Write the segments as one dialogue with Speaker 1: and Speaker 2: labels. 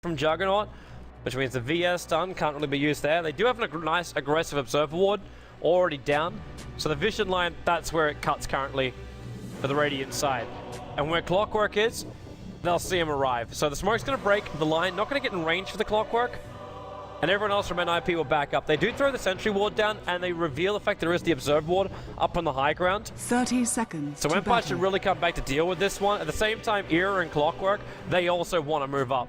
Speaker 1: from Juggernaut, which means the VS stun can't really be used there. They do have a nice aggressive Observer Ward already down, so the vision line, that's where it cuts currently for the Radiant side. And where Clockwork is, they'll see him arrive. So the smoke's going to break the line, not going to get in range for the Clockwork, and everyone else from NiP will back up. They do throw the Sentry Ward down, and they reveal the fact there is the Observe Ward up on the high ground.
Speaker 2: 30 seconds.
Speaker 1: So Empire should really come back to deal with this one. At the same time, Era and Clockwork, they also want to move up.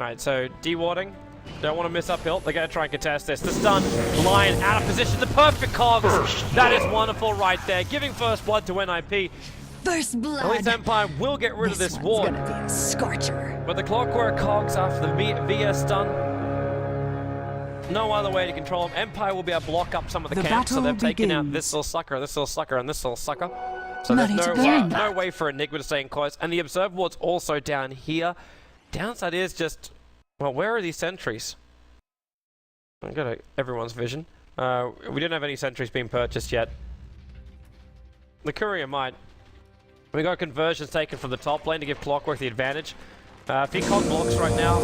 Speaker 1: Alright, so D-warding. Don't want to miss uphill. They're going to try and contest this. The stun line out of position. The perfect cogs. That is wonderful right there. Giving first blood to NiP.
Speaker 3: First blood.
Speaker 1: At least Empire will get rid of this ward.
Speaker 3: Gonna be a scorcher.
Speaker 1: But the Clockwork cogs after the VS stun. No other way to control them. Empire will be able to block up some of the camps, so they've taken out this little sucker, and this little sucker. So there's no way for Enigma to stay in close. And the Observer Ward's also down here. Downside is just, well, where are these sentries? I've got everyone's vision. We don't have any sentries being purchased yet. The courier might. We got conversions taken from the top lane to give Clockwork the advantage. If he cog blocks right now,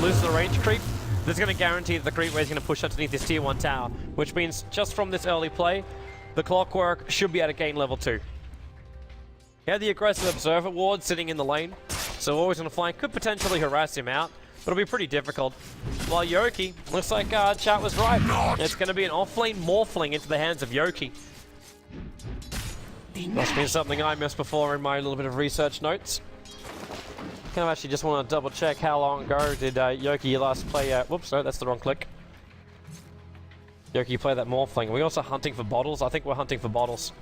Speaker 1: loses the range creep, this is going to guarantee that the creep wave is going to push underneath this tier 1 tower, which means just from this early play, the Clockwork should be able to gain level 2. He had the aggressive Observer Ward sitting in the lane, so always going to flank, could potentially harass him out, but it'll be pretty difficult. While Yoki, looks like chat was right. It's going to be an off-lane morphling into the hands of Yoki. Must be something I missed before in my little bit of research notes. Kind of actually just want to double check how long ago did Yoki last play. Whoops, no, that's the wrong click. Yoki play that morphling. Are we also hunting for bottles? I think we're hunting for bottles.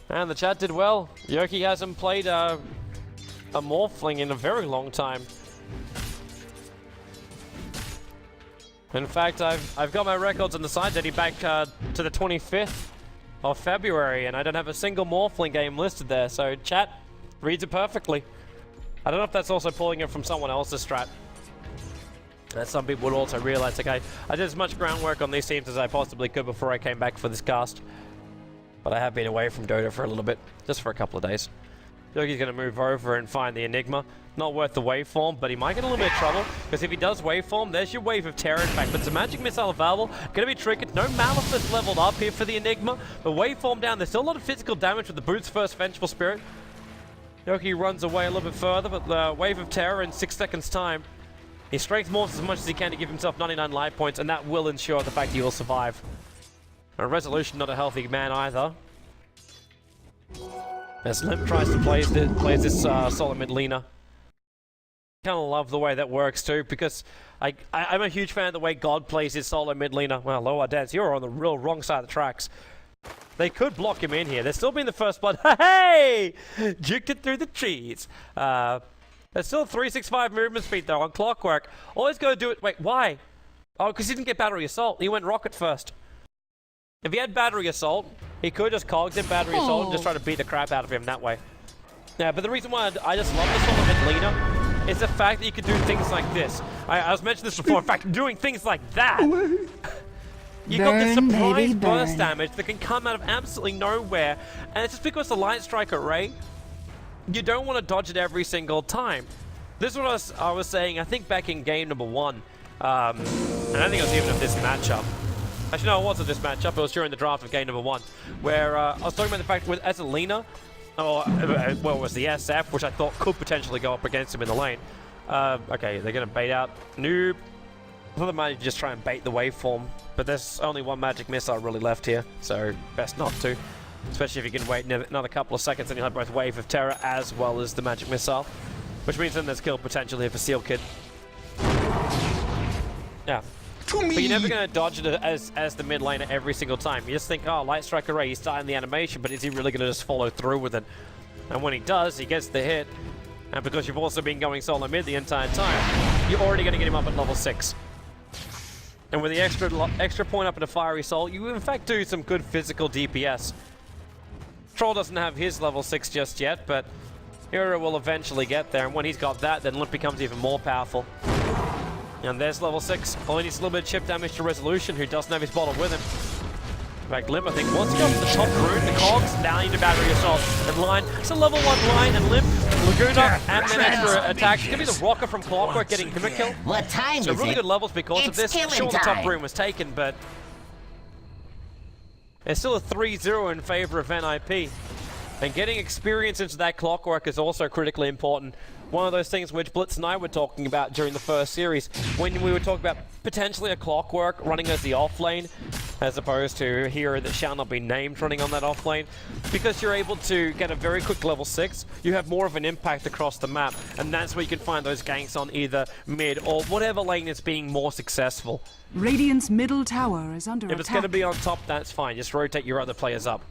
Speaker 1: And the chat did well. Yoki hasn't played a morphling in a very long time. In fact, I've got my records on the side dating back to the 25th of February, and I don't have a single morphling game listed there, so chat reads it perfectly. I don't know if that's also pulling it from someone else's strat. And some people would also realize, okay, I did as much groundwork on these teams as I possibly could before I came back for this cast. But I have been away from Dota for a little bit, just for a couple of days. Yogi's going to move over and find the Enigma. Not worth the waveform, but he might get a little bit of trouble, because if he does waveform, there's your Wave of Terror in fact. But it's a magic missile available, going to be triggered. No Malefice leveled up here for the Enigma, but waveform down. There's still a lot of physical damage with the Boots first Vengeful Spirit. Yogi runs away a little bit further, but the Wave of Terror in 6 seconds time. He strength morphs as much as he can to give himself 99 life points, and that will ensure the fact he will survive. A Resolution, not a healthy man either. As Limp tries to play this solo mid laner. Kind of love the way that works too, because I'm a huge fan of the way God plays his solo mid laner. Well, Lower Dance, you're on the real wrong side of the tracks. They could block him in here. There's still been the first blood. Hey! Juked it through the trees. There's still 365 movement speed though on Clockwork. All he's got to do it. Wait, why? Oh, because he didn't get Battery Assault. He went Rocket first. If he had Battery Assault, he could just cogs in Battery Assault and just try to beat the crap out of him that way. Yeah, but the reason why I just love this solo mid laner is the fact that you can do things like this. I was mentioning this before. In fact, doing things like that. You got this surprise burst damage that can come out of absolutely nowhere, and it's just because the Light Strike Array, you don't want to dodge it every single time. This is what I was saying, I think back in game number 1, and I think it was even of this matchup. Actually, no, it wasn't this matchup, it was during the draft of game number 1, where I was talking about the fact with as a laner, or, well, it was the SF, which I thought could potentially go up against him in the lane. Okay, they're going to bait out Noob. I thought they might just try and bait the waveform, but there's only one magic missile really left here, so best not to. Especially if you can wait another couple of seconds and you'll have both Wave of Terror as well as the magic missile. Which means then there's kill potential here for Seal Kid. Yeah. But you're never going to dodge it as the mid laner every single time. You just think, oh, Light Strike Array, he's starting the animation, but is he really going to just follow through with it? And when he does, he gets the hit. And because you've also been going solo mid the entire time, you're already going to get him up at level 6. And with the extra point up in a Fiery Soul, you in fact do some good physical DPS. Troll doesn't have his level 6 just yet, but Hero will eventually get there, and when he's got that, then Limp becomes even more powerful. And there's level 6. Only needs a little bit of chip damage to Resolution, who doesn't have his bottle with him. fact, Limp, I think, wants to go for the top rune, the cogs, now into battery assault. And Line, it's a level 1 Line, and Limp, Laguna, and then extra attack. It's gonna be the Rocker from Clockwork getting him a kill.
Speaker 2: What time
Speaker 1: So
Speaker 2: is
Speaker 1: really
Speaker 2: it?
Speaker 1: good levels because of this.
Speaker 2: It's
Speaker 1: Sure, the top
Speaker 2: killing time.
Speaker 1: rune was taken, but it's still a 3-0 in favor of NiP. And getting experience into that Clockwork is also critically important. One of those things which Blitz and I were talking about during the first series, when we were talking about potentially a Clockwork running as the off lane, as opposed to a hero that shall not be named running on that off lane. Because you're able to get a very quick level 6, you have more of an impact across the map, and that's where you can find those ganks on either mid or whatever lane is being more successful.
Speaker 4: Radiant's middle tower is under
Speaker 1: If
Speaker 4: attack.
Speaker 1: it's going to be on top, that's fine. Just rotate your other players up.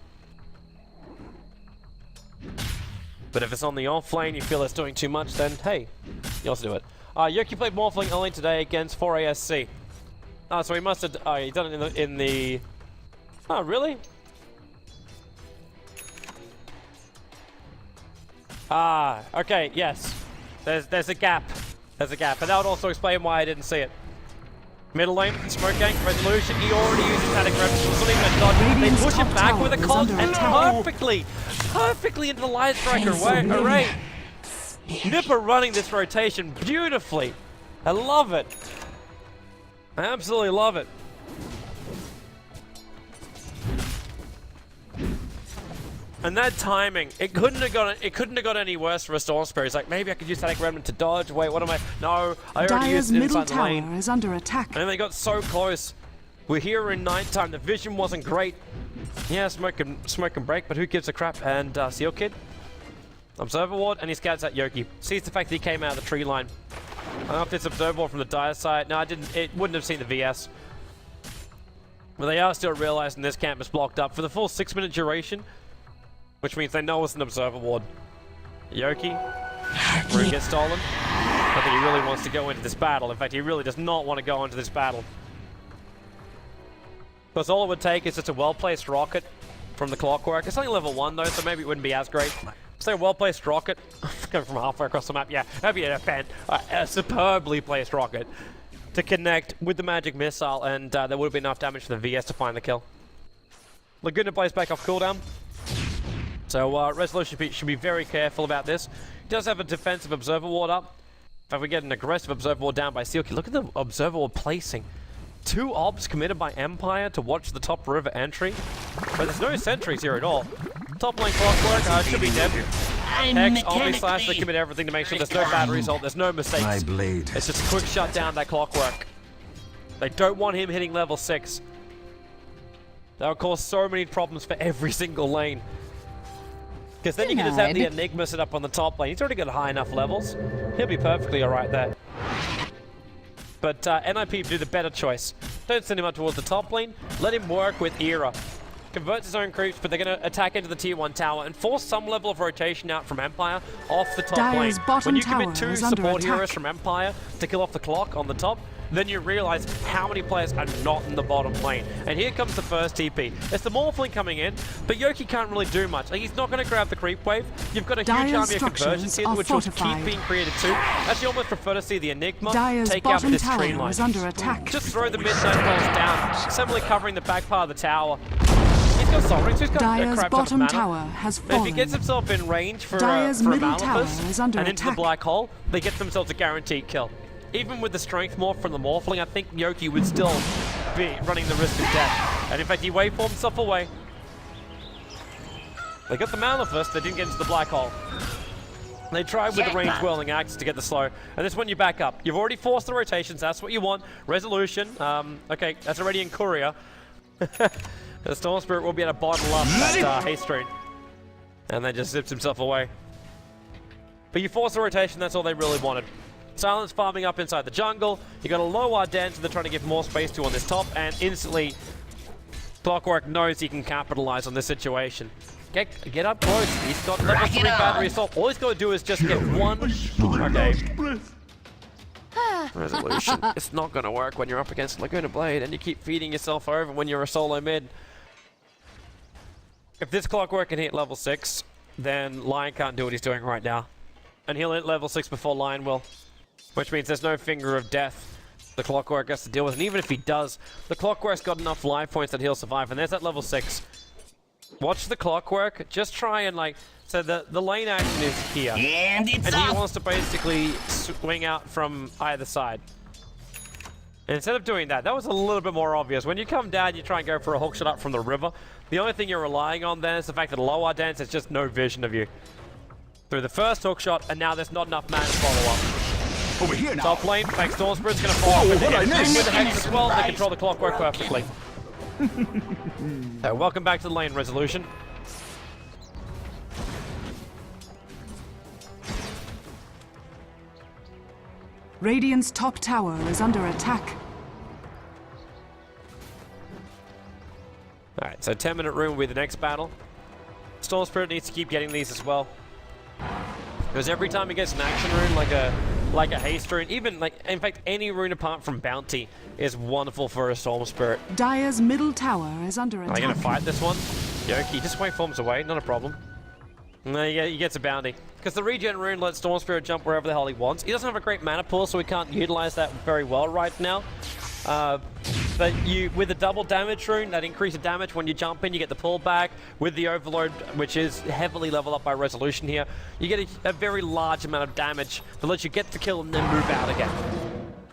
Speaker 1: But if it's on the off lane, you feel it's doing too much, then hey, you also do it. Yoki played Morphling only today against 4ASC. Oh, so he must have. Oh, he done it in the. Oh, really? Ah, okay, yes. There's a gap. There's a gap, and that would also explain why I didn't see it. Middle lane, smoke gank, resolution. He already uses static reps. They push him back with a cog and perfectly into the light striker array. Nipper running this rotation beautifully. I love it. I absolutely love it. And that timing, it couldn't have got any worse for a Storm Spirit. It's like, maybe I could use Static Remnant to dodge. Wait, what am I? No, I already
Speaker 4: Dire's
Speaker 1: used it
Speaker 4: middle
Speaker 1: inside the
Speaker 4: tower
Speaker 1: lane.
Speaker 4: is under attack.
Speaker 1: And they got so close. We're here in nighttime. The vision wasn't great. Yeah, smoke and break, but who gives a crap? And Seal Kid, Observer Ward, and he scouts at Yoki. Sees the fact that he came out of the tree line. I don't know if it's Observer Ward from the Dire side. No, I didn't. It wouldn't have seen the VS. But they are still realizing this camp is blocked up for the full 6-minute duration, which means they know it's an Observer Ward. Yoki, where he gets stolen. I think he really wants to go into this battle. In fact, he really does not want to go into this battle. Because all it would take is just a well-placed rocket from the Clockwork. It's only level 1 though, so maybe it wouldn't be as great. Say a well-placed rocket, going from halfway across the map, yeah, that'd be a superbly placed rocket to connect with the magic missile, and there would have been enough damage for the VS to find the kill. Laguna plays back off cooldown. So Resolution should be very careful about this. He does have a defensive Observer Ward up. If we get an aggressive Observer Ward down by Sealkey, look at the Observer Ward placing. 2 obs committed by Empire to watch the top river entry. But there's no sentries here at all. Top lane Clockwork should be dead. X, Omni Slash, they commit everything to make sure there's no batteries hold, there's no mistakes.
Speaker 5: My blade.
Speaker 1: It's just a quick shutdown that Clockwork. They don't want him hitting level 6. That would cause so many problems for every single lane. Because then you can just have the Enigma set up on the top lane. He's already got high enough levels. He'll be perfectly alright there. But NiP do the better choice. Don't send him up towards the top lane. Let him work with Era. Converts his own creeps, but they're going to attack into the tier 1 tower and force some level of rotation out from Empire off the top
Speaker 4: Dire's
Speaker 1: lane.
Speaker 4: bottom
Speaker 1: When you commit
Speaker 4: tower
Speaker 1: 2
Speaker 4: is under
Speaker 1: support heroes
Speaker 4: attack.
Speaker 1: from Empire to kill off the clock on the top, then you realize how many players are not in the bottom lane. And here comes the first TP. It's the Morphling coming in, but Yoki can't really do much. Like, he's not going to grab the creep wave. You've got a huge
Speaker 4: Dire's
Speaker 1: army of conversions
Speaker 4: structures
Speaker 1: here,
Speaker 4: are
Speaker 1: which will
Speaker 4: fortified.
Speaker 1: keep being created too. Actually, almost prefer to see the Enigma
Speaker 4: Dire's
Speaker 1: take out
Speaker 4: bottom
Speaker 1: this
Speaker 4: tower
Speaker 1: tree line.
Speaker 4: is under attack.
Speaker 1: Just throw the midnight pulse down, simply covering the back part of the tower. He's got Soul Rings, he's got a
Speaker 4: Dire's
Speaker 1: crap ton of
Speaker 4: bottom
Speaker 1: mana.
Speaker 4: tower has
Speaker 1: But if he
Speaker 4: fallen.
Speaker 1: gets himself in range for a
Speaker 4: Dire's middle tower
Speaker 1: Malithus
Speaker 4: is under
Speaker 1: and into the
Speaker 4: attack.
Speaker 1: black hole, they get themselves a guaranteed kill. Even with the strength morph from the Morphling, I think Yoki would still be running the risk of death. And in fact, he waveformed himself away. They got the Malithus, they didn't get into the black hole. They tried with the range whirling axe to get the slow, and this one you back up. You've already forced the rotations, that's what you want. Resolution, okay, that's already in Courier. The Storm Spirit will be able to bottle up that haste rune. And then just zips himself away. But you force the rotation, that's all they really wanted. Silence farming up inside the jungle. You got a low Ardennes they're trying to give more space to on this top, and instantly Clockwork knows he can capitalize on this situation. Get up close. He's got level 3 battery assault. All he's got to do is just get one. Okay. Resolution. It's not going to work when you're up against Laguna Blade and you keep feeding yourself over when you're a solo mid. If this Clockwork can hit level 6, then Lion can't do what he's doing right now. And he'll hit level 6 before Lion will. Which means there's no Finger of Death the Clockwork has to deal with. And even if he does, the Clockwork's got enough life points that he'll survive. And there's that level 6. Watch the Clockwork. Just try and like... So the lane action is here.
Speaker 2: And it's
Speaker 1: And he
Speaker 2: up.
Speaker 1: wants to basically swing out from either side. And instead of doing that, that was a little bit more obvious. When you come down, you try and go for a hook shot up from the river. The only thing you're relying on then is the fact that low Ardents has just no vision of you. Through the first hook shot, and now there's not enough mana to follow up.
Speaker 5: Over here now.
Speaker 1: Top lane, fake Storm Spirit's gonna fall off
Speaker 5: Whoa,
Speaker 1: into
Speaker 5: what I
Speaker 1: him.
Speaker 5: missed?
Speaker 1: With the Hex as well, they control the Clockwork perfectly. So, welcome back to the lane resolution.
Speaker 4: Radiant's top tower is under attack.
Speaker 1: Alright, so 10-minute rune will be the next battle. Storm Spirit needs to keep getting these as well. Because every time he gets an action rune, like a haste rune, even like, in fact, any rune apart from Bounty is wonderful for a Storm Spirit.
Speaker 4: Dire's middle tower is under
Speaker 1: Are you
Speaker 4: attack.
Speaker 1: gonna fight this one? Yoki, just waveforms away, not a problem. No, he gets a bounty. Because the regen rune lets Storm Spirit jump wherever the hell he wants. He doesn't have a great mana pool, so we can't utilize that very well right now. But with the double damage rune, that increases damage when you jump in, you get the pullback. With the overload, which is heavily leveled up by resolution here, you get a very large amount of damage that lets you get the kill and then move out again.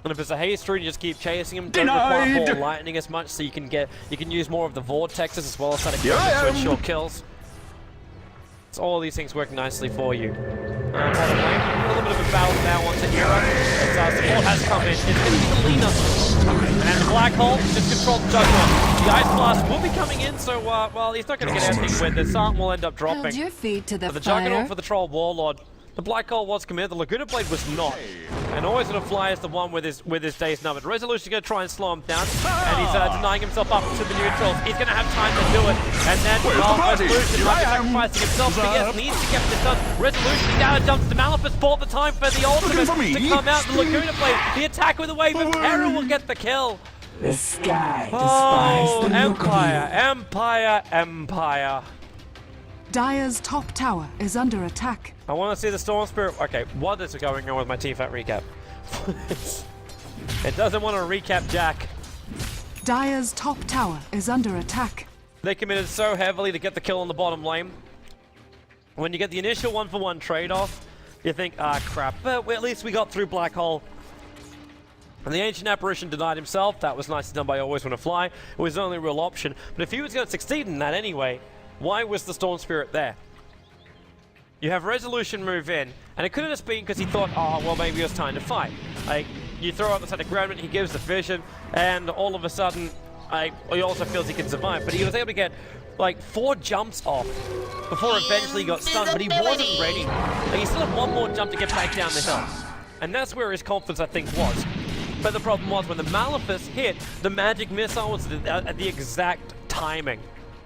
Speaker 1: And if it's a haste rune, you just keep chasing him. Don't require ball lightning as much, so you can use more of the vortexes as well as static to ensure kills. So all these things work nicely for you. Bottom lane, a little bit of a battle now onto Era. As support has come in. It's going to be the Lina. And the Black Hole just controlled the Juggernaut. The Ice Blast will be coming in, so, well, he's not going to get anything with it. Sartan will end up dropping.
Speaker 3: Hold your feet to the
Speaker 1: But the
Speaker 3: fire.
Speaker 1: Juggernaut for the Troll Warlord. The Black Hole was committed, the Laguna Blade was not. And always gonna fly is the one with his days numbered. Resolution's gonna try and slow him down, and he's denying himself up to the neutrals. He's gonna have time to do it, and then Resolution might be sacrificing himself, but yes, needs to get this done. Resolution down and jumps to Malphus, bought the time for the ultimate to come out. The Laguna Blade, the attack with a wave of Terror will get the kill.
Speaker 2: The sky
Speaker 1: Oh,
Speaker 2: despises the
Speaker 1: Empire, Empire, Empire.
Speaker 4: Dire's top tower is under attack.
Speaker 1: I want to see the Storm Spirit. Okay, what is going on with my T-Fat recap? It doesn't want to recap Jack.
Speaker 4: Dire's top tower is under attack.
Speaker 1: They committed so heavily to get the kill on the bottom lane. When you get the initial 1-for-1 trade-off, you think, ah, crap. But at least we got through Black Hole. And the Ancient Apparition denied himself. That was nicely done by Always Wanna Fly. It was the only real option. But if he was going to succeed in that anyway, why was the Storm Spirit there? You have Resolution move in, and it could have just been because he thought, oh, well, maybe it was time to fight. Like, you throw out the static groundment, he gives the vision, and all of a sudden, he also feels he can survive. But he was able to get, like, 4 jumps off before eventually he got stunned, but he wasn't ready. Like, he still had 1 more jump to get back down the hill. And that's where his confidence, I think, was. But the problem was, when the Malphus hit, the magic missile was at the exact timing.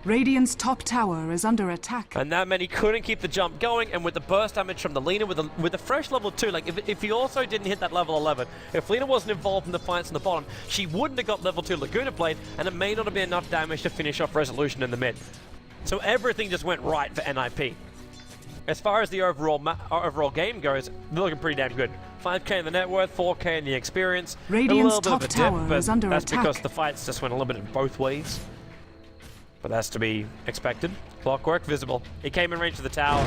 Speaker 4: Radiant's top tower is under attack.
Speaker 1: And that meant he couldn't keep the jump going, and with the burst damage from the Lina, with the fresh level 2, like if he also didn't hit that level 11, if Lina wasn't involved in the fights on the bottom, she wouldn't have got level 2 Laguna Blade, and it may not have been enough damage to finish off Resolution in the mid. So everything just went right for NiP. As far as the overall game goes, they're looking pretty damn good. 5k in the net worth, 4k in the experience.
Speaker 4: Radiant's
Speaker 1: a little bit of a
Speaker 4: top
Speaker 1: dip,
Speaker 4: tower
Speaker 1: but
Speaker 4: is under
Speaker 1: that's
Speaker 4: attack.
Speaker 1: because the fights just went a little bit in both ways. But that's to be expected. Clockwork visible. He came in range of the tower.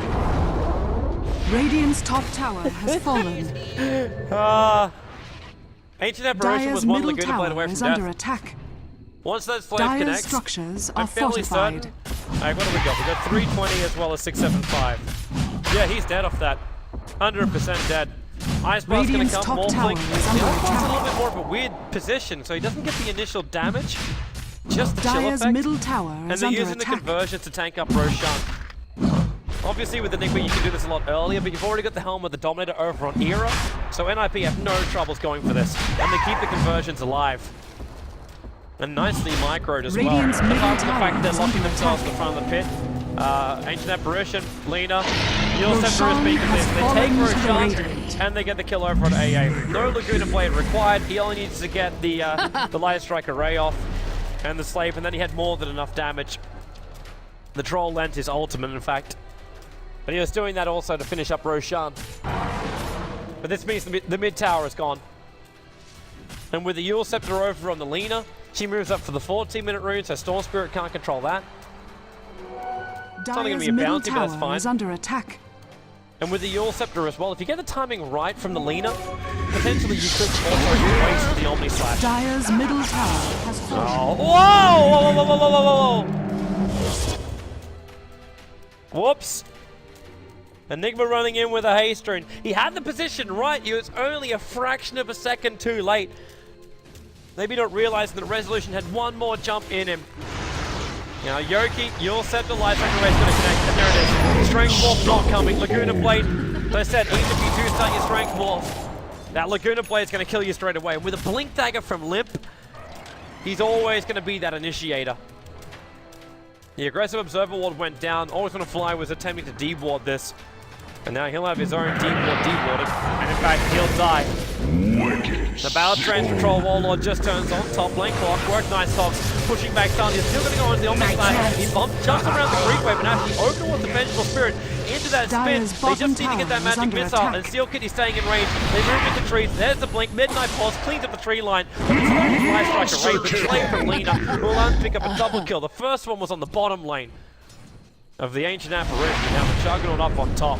Speaker 4: Radiant's top tower has fallen.
Speaker 1: Ancient Apparition
Speaker 4: Dire's
Speaker 1: was one
Speaker 4: middle
Speaker 1: Laguna Blade
Speaker 4: tower
Speaker 1: away from
Speaker 4: is
Speaker 1: death.
Speaker 4: under attack.
Speaker 1: Once those flames
Speaker 4: Dire's
Speaker 1: connect,
Speaker 4: structures are
Speaker 1: I'm fairly
Speaker 4: fortified.
Speaker 1: certain. Alright, what do we got? We got 320 as well as 675. Yeah, he's dead off that. 100% dead. Ice Blast's gonna
Speaker 4: Radiant's
Speaker 1: come,
Speaker 4: top
Speaker 1: more
Speaker 4: tower
Speaker 1: flank.
Speaker 4: is under
Speaker 1: Ice Blast's a
Speaker 4: attack.
Speaker 1: little bit more of a weird position, so he doesn't get the initial damage. Just the chill
Speaker 4: Dire's
Speaker 1: effect.
Speaker 4: middle tower
Speaker 1: And
Speaker 4: is
Speaker 1: they're
Speaker 4: under
Speaker 1: using the
Speaker 4: attack.
Speaker 1: conversion to tank up Roshan. Obviously with the NiP you can do this a lot earlier, but you've already got the helm with the Dominator over on Era, so NiP have no troubles going for this. And they keep the conversions alive. And nicely microed as
Speaker 4: Radiant's
Speaker 1: well.
Speaker 4: middle
Speaker 1: Apart from the
Speaker 4: tower
Speaker 1: fact they're
Speaker 4: is
Speaker 1: locking
Speaker 4: under
Speaker 1: themselves in
Speaker 4: attack.
Speaker 1: front of the pit. Ancient Apparition, Lina, you'll set
Speaker 4: Roshan
Speaker 1: for his beacon
Speaker 4: has
Speaker 1: this. They take
Speaker 4: fallen to the
Speaker 1: Roshan,
Speaker 4: Radiant.
Speaker 1: and they get the kill over on AA. No Laguna Blade required, he only needs to get the Light Strike Array off, and the Slave, and then he had more than enough damage. The Troll lent his ultimate, in fact. But he was doing that also to finish up Roshan. But this means the mid tower is gone. And with the Yule Scepter over on the Lina, she moves up for the 14-minute rune, so Storm Spirit can't control that. It's only going to
Speaker 4: Dire's
Speaker 1: be a
Speaker 4: middle
Speaker 1: bounty, but that's
Speaker 4: tower
Speaker 1: fine.
Speaker 4: is under attack.
Speaker 1: And with the Yule Scepter as well, if you get the timing right from the Lina, potentially you could also waste the Omni Slash.
Speaker 4: Dire's middle tower has fallen.
Speaker 1: Oh, whoa! Whoa, whoa, whoa, whoa, whoa, whoa! Whoops. Enigma running in with a haste rune. He had the position right. He was only a fraction of a second too late. Maybe not realizing that Resolution had one more jump in him. Now Yoki, Yule Scepter, Light Second Race going to connect, and there it is. Strength Morph not coming. Laguna Blade, as I said, even if you do start your Strength Morph, that Laguna Blade is going to kill you straight away. And with a Blink Dagger from Limp, he's always going to be that initiator. The aggressive Observer Ward went down. Always going to Fly was attempting to deward this. And now he'll have his own dewarded, and in fact, he'll die. The Battle Trans Patrol Warlord just turns on, top lane, Clockwork, nice tops, pushing back down. He's still going to go into the Omni Slash. He jumps around the creep wave, and actually over towards the Vengeful Spirit, into that spin. They just need to get that magic missile, and Steel Kitty's staying in range. They move into trees, there's the blink, Midnight Pulse, cleans up the tree line. Fly Striker, Raven, Slave from Lina, who will pick up a double kill. The first one was on the bottom lane of the Ancient Apparition, now the Juggernaut up on top.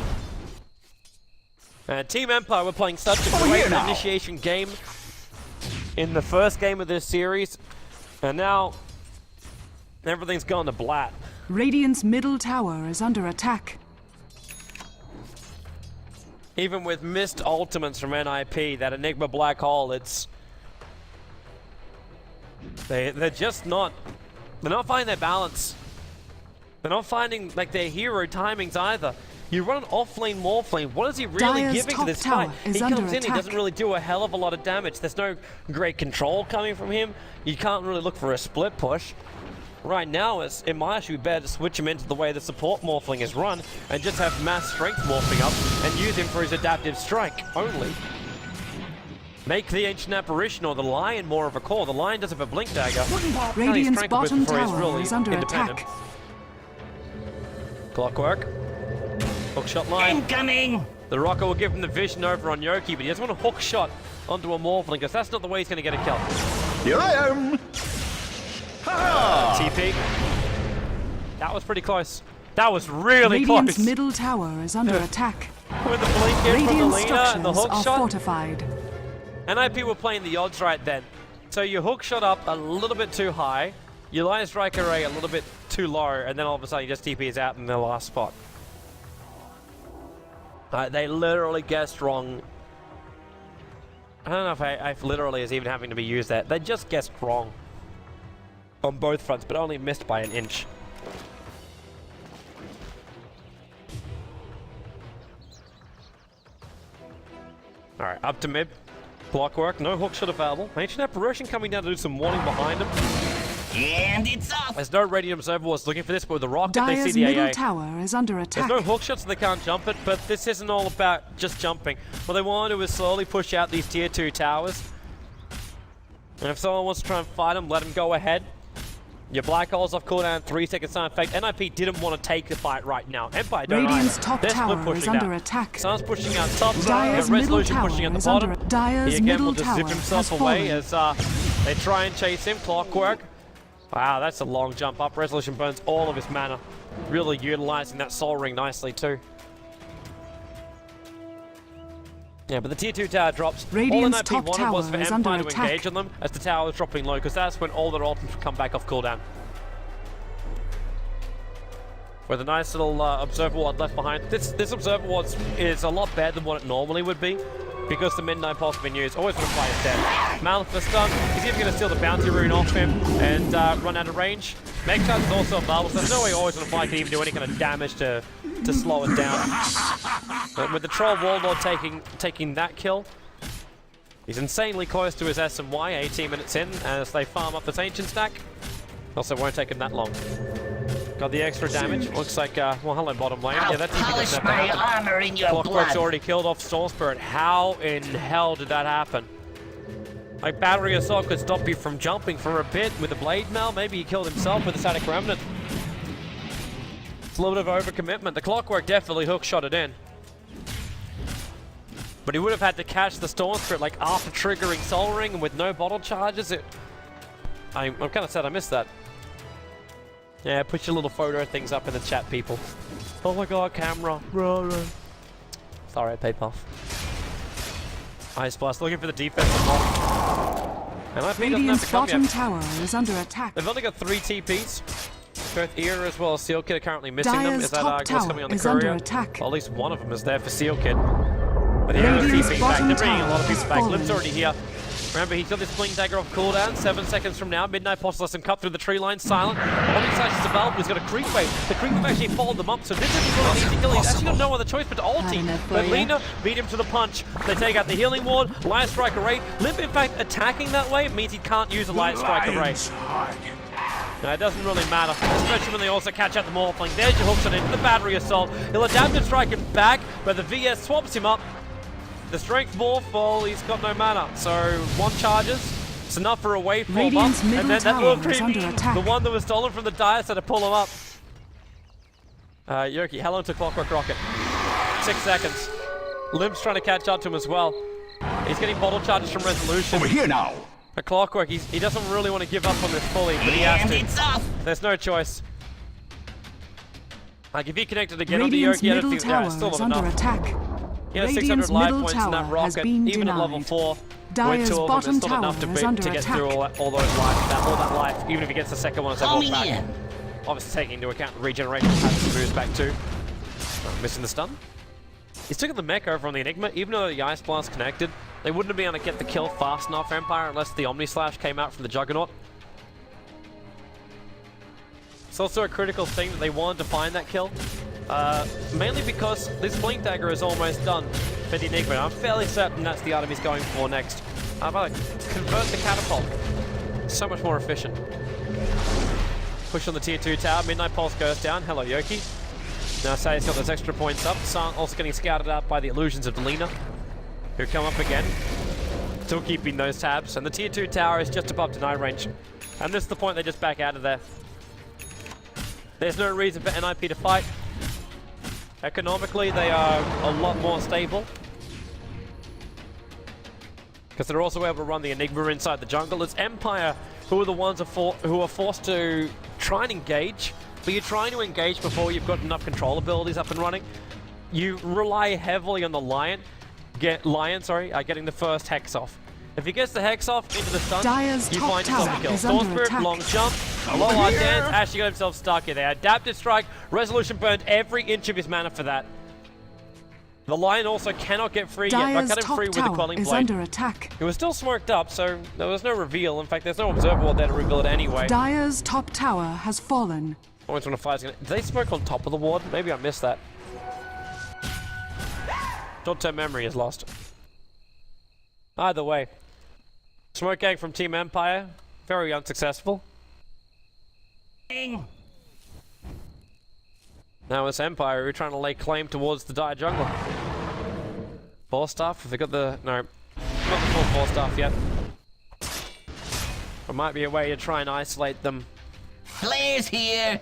Speaker 1: Team Empire were playing such a great initiation game in the first game of this series, and now everything's gone to blat.
Speaker 4: Radiant's middle tower is under attack.
Speaker 1: Even with missed ultimates from NiP, that Enigma Black Hole, they're just not, they're not finding their balance. They're not finding like their hero timings either. You run an off-lane morph lane, what is he really
Speaker 4: Dire's
Speaker 1: giving to this
Speaker 4: top
Speaker 1: fight?
Speaker 4: tower is
Speaker 1: He
Speaker 4: under
Speaker 1: comes in, he
Speaker 4: attack.
Speaker 1: doesn't really do a hell of a lot of damage. There's no great control coming from him. You can't really look for a split push. Right now, it might actually be better to switch him into the way the support morphling is run and just have mass strength morphing up and use him for his adaptive strike only. Make the Ancient Apparition or the Lion more of a core. The Lion does have a Blink Dagger.
Speaker 4: Radiant's bottom tower is under attack.
Speaker 1: Clockwork. Hook shot line.
Speaker 2: Incoming!
Speaker 1: The Rocker will give him the vision over on Yoki, but he doesn't want to hook shot onto a Morphling because that's not the way he's going to get a kill.
Speaker 2: Here I am!
Speaker 1: TP. That was pretty close. That was really
Speaker 4: Radiant's
Speaker 1: close.
Speaker 4: middle tower is under attack.
Speaker 1: With the blink in from the
Speaker 4: Radiant
Speaker 1: Lina and the
Speaker 4: structures
Speaker 1: hook
Speaker 4: are
Speaker 1: shot.
Speaker 4: fortified.
Speaker 1: NiP were playing the odds right then. So you hook shot up a little bit too high, you Lion Strike Array a little bit too low, and then all of a sudden you just TPs out in the last spot. They literally guessed wrong. I don't know if literally is even having to be used there. They just guessed wrong on both fronts, but only missed by an inch. Alright, up to mid. Clockwork, no hook shot available. Ancient Apparition coming down to do some warning behind him.
Speaker 2: And it's off!
Speaker 1: There's no Radiant Observer was looking for this, but with the rocket they see
Speaker 4: Dire's
Speaker 1: the
Speaker 4: middle
Speaker 1: AA.
Speaker 4: tower is under attack.
Speaker 1: There's no hook shots, so they can't jump it, but this isn't all about just jumping. What they want to do is slowly push out these tier 2 towers. And if someone wants to try and fight them, let them go ahead. Your Black Hole's off cooldown, 3 seconds time effect. NiP didn't want to take the fight right now. Empire don't
Speaker 4: Radiant's
Speaker 1: either.
Speaker 4: top
Speaker 1: They're split
Speaker 4: tower
Speaker 1: pushing
Speaker 4: is under
Speaker 1: down.
Speaker 4: attack.
Speaker 1: Sun's pushing out top,
Speaker 4: Dire's
Speaker 1: Resolution
Speaker 4: middle
Speaker 1: pushing at the
Speaker 4: tower is
Speaker 1: bottom.
Speaker 4: under- Dire's
Speaker 1: He again
Speaker 4: middle
Speaker 1: will just zip
Speaker 4: tower
Speaker 1: himself
Speaker 4: has
Speaker 1: away
Speaker 4: fallen.
Speaker 1: as they try and chase him. Clockwork. Wow, that's a long jump up. Resolution burns all of his mana. Really utilizing that soul ring nicely too. Yeah, but the tier 2 tower drops.
Speaker 4: Radiant's
Speaker 1: all
Speaker 4: top
Speaker 1: NiP wanted was
Speaker 4: tower
Speaker 1: for
Speaker 4: is
Speaker 1: Empire
Speaker 4: under
Speaker 1: to
Speaker 4: attack.
Speaker 1: engage on them as the tower was dropping low, because that's when all their ultimates come back off cooldown. With a nice little Observer Ward left behind. This Observer Ward is a lot better than what it normally would be, because the Midnight Pulse has been used. Always going to play it dead. Maleficent stun. He's even going to steal the bounty rune off him and run out of range. Megshot is also available, so there's no way Always going to Fly can even do any kind of damage to slow it down. But with the Troll Warlord taking that kill, he's insanely close to his SMY, 18 minutes in, as they farm up this Ancient stack. Also, it won't take him that long. Got the extra damage. Looks like, well, hello, bottom lane. Yeah, that's even
Speaker 2: Polish
Speaker 1: doesn't
Speaker 2: my
Speaker 1: have to happen.
Speaker 2: armor in your
Speaker 1: Clockwork's
Speaker 2: blood!
Speaker 1: already killed off Storm Spirit. How in hell did that happen? Like, Battery Assault could stop you from jumping for a bit with a Blade Mail. Maybe he killed himself with a Static Remnant. It's a little bit of overcommitment. The Clockwork definitely hook shot it in. But he would have had to catch the Storm Spirit like after triggering Soul Ring and with no bottle charges. I'm kind of sad I missed that. Yeah, put your little photo things up in the chat, people. Oh my god, camera. Sorry, I paid off. Ice Blast looking for the defensive block. And I think
Speaker 4: Radiant's
Speaker 1: doesn't have to
Speaker 4: bottom
Speaker 1: come yet.
Speaker 4: tower is under attack.
Speaker 1: They've only got 3 TPs. Both Era as well as Seal Kid are currently missing them.
Speaker 4: Dyer's
Speaker 1: Is that
Speaker 4: top
Speaker 1: what's
Speaker 4: tower
Speaker 1: coming on the
Speaker 4: is under
Speaker 1: courier?
Speaker 4: attack.
Speaker 1: Well, at least one of them is there for Seal Kid. But Era's
Speaker 4: Radiant's
Speaker 1: TPing back.
Speaker 4: bottom
Speaker 1: They're bringing a lot of
Speaker 4: tower
Speaker 1: people
Speaker 4: has
Speaker 1: back.
Speaker 4: fallen.
Speaker 1: Lim's already here. Remember, he's got this Bling Dagger off cooldown. 7 seconds from now, Midnight Pulse lets him cut through the tree line. Silent. Omni Slash is available. He's got a creep wave. The creep wave actually followed them up, so this isn't really an easy kill. He's actually got no other choice but to ulti. But Lina beat him to the punch. They take out the healing ward. Light Striker Ray. Limp, in fact, attacking that way means he can't use a Light Striker Ray. No, it doesn't really matter, especially when they also catch out the Morphling. There's your hooks on into the battery assault. He'll adapt and strike it back, but the VS swaps him up. The strength morph, well, he's got no mana, so 1 charges. It's enough for a wave form up,
Speaker 4: Radiant's
Speaker 1: and
Speaker 4: middle
Speaker 1: then that
Speaker 4: tower
Speaker 1: little
Speaker 4: is
Speaker 1: creepy,
Speaker 4: under attack.
Speaker 1: the one that was stolen from the Dire, so to pull him up. Yoki, how long to Clockwork Rocket? 6 seconds. Limp's trying to catch up to him as well. He's getting bottle charges from Resolution.
Speaker 2: Over here now.
Speaker 1: A Clockwork, he doesn't really want to give up on this fully, but he has
Speaker 2: And
Speaker 1: to.
Speaker 2: it's off.
Speaker 1: There's no choice. Like, if he connected again on the
Speaker 4: Radiant's
Speaker 1: Yoki, I
Speaker 4: middle
Speaker 1: don't think yeah,
Speaker 4: tower
Speaker 1: still
Speaker 4: is
Speaker 1: not
Speaker 4: under
Speaker 1: enough.
Speaker 4: attack.
Speaker 1: He has 600
Speaker 4: Radiant's
Speaker 1: life
Speaker 4: middle
Speaker 1: points in that
Speaker 4: tower has
Speaker 1: rocket,
Speaker 4: been
Speaker 1: even at level
Speaker 4: denied.
Speaker 1: 4.
Speaker 4: Dyer's
Speaker 1: with 2 of them,
Speaker 4: bottom
Speaker 1: it's still enough
Speaker 4: tower
Speaker 1: to,
Speaker 4: is under
Speaker 1: to get
Speaker 4: attack.
Speaker 1: through all those life, all that life, even if he gets the second one as they
Speaker 2: Call
Speaker 1: walk
Speaker 2: me
Speaker 1: back.
Speaker 2: in.
Speaker 1: Obviously taking into account the regeneration patterns moves back too. Missing the stun. He's taking the mech over on the Enigma, even though the Ice Blast connected. They wouldn't have been able to get the kill fast enough, Empire, unless the Omni Slash came out from the Juggernaut. It's also a critical thing that they wanted to find that kill. Mainly because this Blink Dagger is almost done for the Enigma. I'm fairly certain that's the item he's going for next. How about convert the catapult? So much more efficient. Push on the tier 2 tower, Midnight Pulse goes down. Hello, Yoki. Now Say's got those extra points up. San also getting scouted out by the illusions of Delina, who come up again. Still keeping those tabs. And the tier 2 tower is just above deny range. And this is the point they just back out of there. There's no reason for NiP to fight. Economically, they are a lot more stable. Because they're also able to run the Enigma inside the jungle. It's Empire who are the ones who are forced to try and engage. But you're trying to engage before you've got enough control abilities up and running. You rely heavily on the Lion getting the first Hex off. If he gets the Hex off into the stun,
Speaker 4: Dyer's
Speaker 1: you
Speaker 4: top
Speaker 1: find yourself
Speaker 4: tower
Speaker 1: a kill.
Speaker 4: is
Speaker 1: Storm
Speaker 4: under
Speaker 1: Spirit,
Speaker 4: attack.
Speaker 1: long jump, low hard dance, actually got himself stuck here. They adapted strike, Resolution burned every inch of his mana for that. The Lion also cannot get free yet. I
Speaker 4: Dyer's
Speaker 1: cut him
Speaker 4: top
Speaker 1: free with the
Speaker 4: tower
Speaker 1: Quelling
Speaker 4: is
Speaker 1: Blade.
Speaker 4: under attack.
Speaker 1: It was still smoked up, so there was no reveal. In fact, there's no observable there to reveal it anyway.
Speaker 4: Dyer's top tower has fallen.
Speaker 1: Always when a fire's gonna... Did they smoke on top of the ward? Maybe I missed that. Short-term memory is lost. Either way. Smoke gang from Team Empire. Very unsuccessful. Now it's Empire who are trying to lay claim towards the Dire Jungler. Force Staff? Have they got the... No. Not the full Force Staff yet. There might be a way to try and isolate them
Speaker 2: Flares here.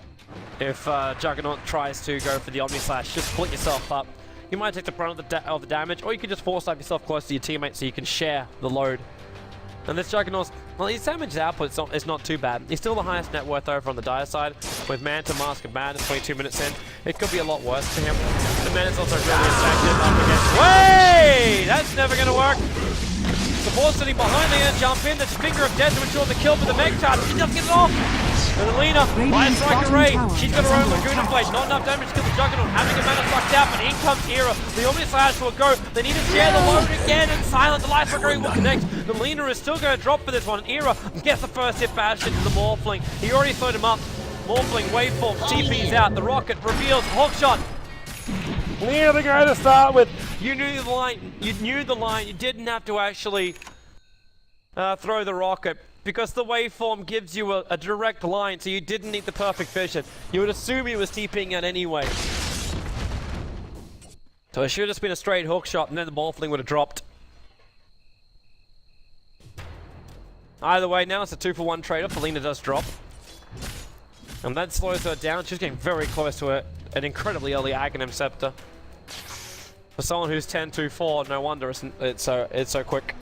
Speaker 1: if Juggernaut tries to go for the Omni Slash. Just split yourself up. You might take the brunt of the damage, or you can just force staff yourself close to your teammates so you can share the load. And this Juggernaut, well, his damage output is not too bad. He's still the highest net worth over on the Dire side. With Manta, Mask of Madness, 22 minutes in. It could be a lot worse for him. The Mana's also really effective up against... Way! That's never going to work. Support sitting behind the end, jump in. That's Finger of Death to ensure the kill for the mech charge. He doesn't get it off. And Alina, Lion Striker Ray, she's got her own Laguna Blade. Not enough damage to kill the Juggernaut. Having a mana sucked out, but in comes Era. The Omni Slash will go. They need to share the load again, and Silent, the Light Striker Ray will connect. The Lina is still going to drop for this one. And Era gets the first hit bash into the Morphling. He already slowed him up. Morphling, waveform, TP's out. The rocket reveals Hawkshot. Lina the guy to start with. You knew the line. You didn't have to actually throw the rocket, because the waveform gives you a direct line, so you didn't need the perfect vision. You would assume he was TPing out anyway. So it should have just been a straight hook shot, and then the Morphling would have dropped. Either way, now it's a 2-for-1 trade-off. Alina does drop. And that slows her down. She's getting very close to an incredibly early Aghanim Scepter. For someone who's 10-2-4, no wonder it's so quick.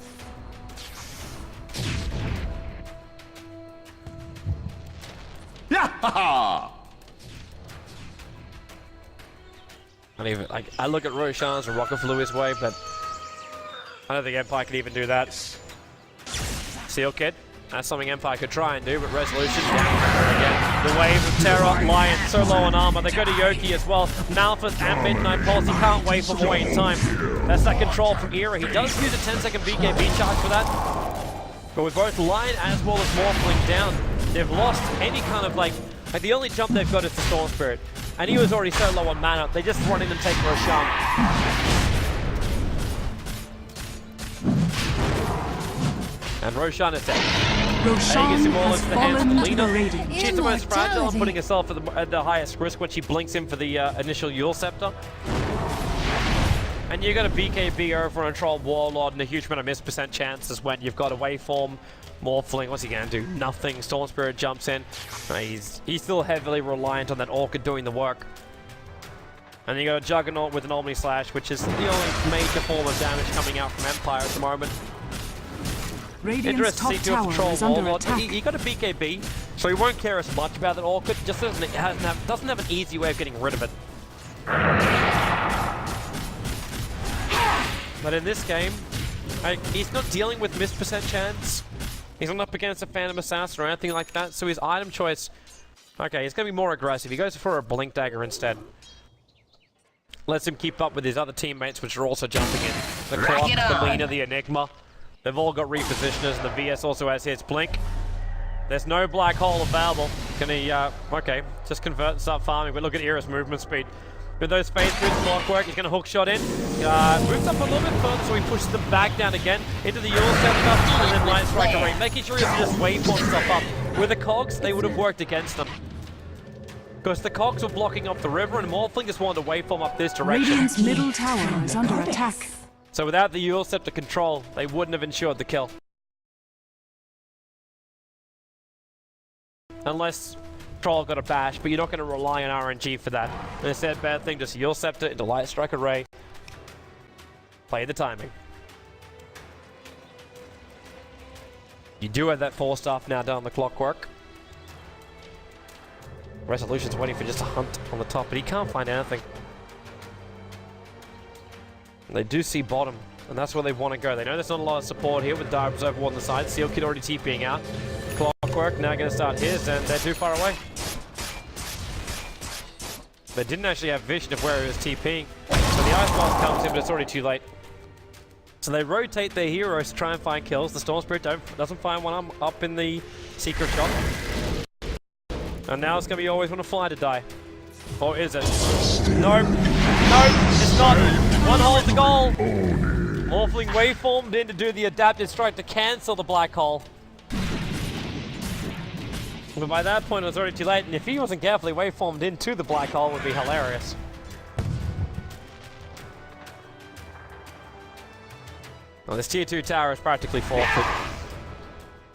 Speaker 5: Yeah!
Speaker 1: Not even like I look at Roshan's and Rocket flew his way, but I don't think Empire could even do that. Seal Kid, that's something Empire could try and do, but Resolution down again. The wave of terror, Lion so low on armor. They go to Yoki as well. Malphus and Midnight Pulse. He can't wait for more in time. That's that control from Era. He does use a 10-second BKB charge for that, but with both Lion as well as Morphling down, they've lost any kind of like the only jump they've got is the Storm Spirit. And he was already so low on mana, they just run in and take Roshan. And Roshan is dead.
Speaker 4: Roshan has fallen to the
Speaker 1: Lina.
Speaker 4: Radiant.
Speaker 1: She's the most fragile and
Speaker 3: Immortality.
Speaker 1: putting herself at the highest risk when she blinks in for the initial Yule Scepter. And you got a BKB over on a Troll Warlord and a huge amount of miss percent chances when you've got a waveform. Morphling, what's he gonna do? Nothing. Storm Spirit jumps in. He's still heavily reliant on that Orchid doing the work. And you got a Juggernaut with an Omni Slash, which is the only major form of damage coming out from Empire at the moment.
Speaker 4: Radiant's
Speaker 1: Interesting
Speaker 4: top
Speaker 1: to see if the Troll
Speaker 4: tower is under
Speaker 1: Warlord.
Speaker 4: attack.
Speaker 1: He got a BKB, so he won't care as much about that Orchid. Just doesn't have an easy way of getting rid of it. But in this game, he's not dealing with miss percent chance. He's not up against a Phantom Assassin or anything like that, so his item choice... Okay, he's going to be more aggressive. He goes for a Blink Dagger instead. Lets him keep up with his other teammates, which are also jumping in. The Clock, the Lina, the Enigma. They've all got repositioners, and the VS also has his Blink. There's no Black Hole available. Can he, okay, just convert and start farming, but look at Era's movement speed. With those phase through clockwork, he's going to hook shot in. Moves up a little bit further, so he pushes them back down again into the Yule Scepter, and then Lion Strike Array, making sure he doesn't just waveform stuff up. With the Cogs, they would have worked against them. Because the Cogs were blocking up the river, and Morphling just wanted to waveform up this direction.
Speaker 4: Radiant's middle tower is under attack.
Speaker 1: So without the Yule Scepter control, they wouldn't have ensured the kill. Unless Troll got a bash, but you're not going to rely on RNG for that. And instead, bad thing, just Yule Scepter into Light Strike Array. Play the timing. You do have that 4-staff now down the clockwork. Resolution's waiting for just a hunt on the top, but he can't find anything. They do see bottom, and that's where they want to go. They know there's not a lot of support here with Dives over on the side. Seal Kid already TPing out. Clockwork now going to start his, and they're too far away. They didn't actually have vision of where he was TPing, so the Ice Blast comes in, but it's already too late. So they rotate their heroes to try and find kills. The Storm Spirit doesn't find one up in the Secret Shop. And now it's going to be always want to fly to die. Or is it? Nope. Nope, it's not. One holds the goal. Morphling waveformed in to do the adaptive strike to cancel the black hole. But by that point, it was already too late, and if he wasn't carefully waveformed into the black hole, it would be hilarious. Well, this tier 2 tower is practically forfeit.